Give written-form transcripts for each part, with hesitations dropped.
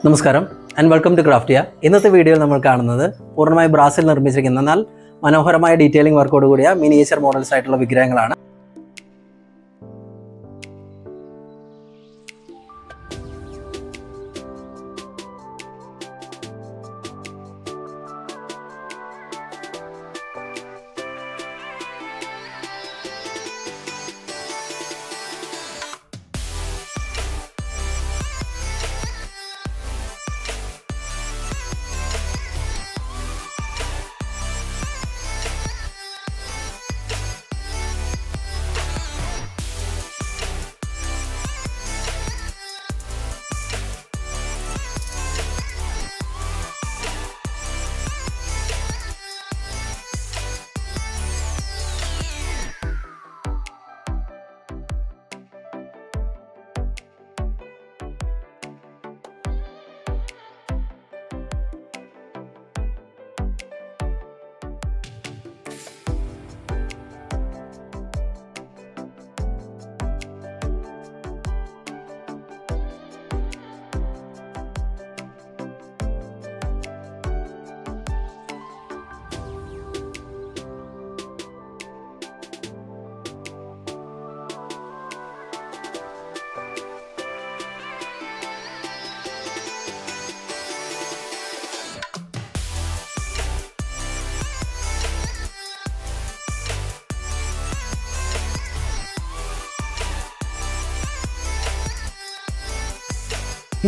നമസ്കാരം and welcome to ക്രാഫ്റ്റിയ. ഇന്നത്തെ വീഡിയോയിൽ നമ്മൾ കാണുന്നത് പൂർണ്ണമായി ബ്രാസിൽ നിർമ്മിച്ചിരിക്കുന്ന എന്നാൽ മനോഹരമായ ഡീറ്റെയിലിംഗ് വർക്കോട് കൂടിയ മിനിയേച്ചർ മോഡൽസ് ആയിട്ടുള്ള വിഗ്രഹങ്ങളാണ്.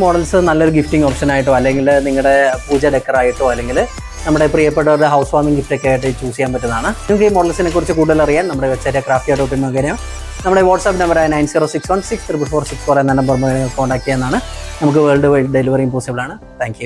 മോഡൽസ് നല്ലൊരു ഗിഫ്റ്റിംഗ് ഓപ്ഷനായിട്ടോ അല്ലെങ്കിൽ നിങ്ങളുടെ പൂജ ഡെക്കറായിട്ടോ അല്ലെങ്കിൽ നമ്മുടെ പ്രിയപ്പെട്ടവരുടെ ഹൗസ് വാമിംഗ് ഗിഫ്റ്റൊക്കെ ആയിട്ട് ചൂസ് ചെയ്യാൻ പറ്റുന്നതാണ്. നിങ്ങൾക്ക് ഈ മോഡൽസിനെ കുറിച്ച് കൂടുതൽ അറിയാൻ നമ്മുടെ വെബ്സൈറ്റ് craftia.in മുഖേന നമ്മുടെ വാട്സാപ്പ് നമ്പറായ 9061644464 എന്ന നമ്പർ കോൺടാക്ട് ചെയ്യാനാണ്. നമുക്ക് വേൾഡ് വൈഡ് ഡെലിവറിയും പോസിബിൾ ആണ്. Thank you.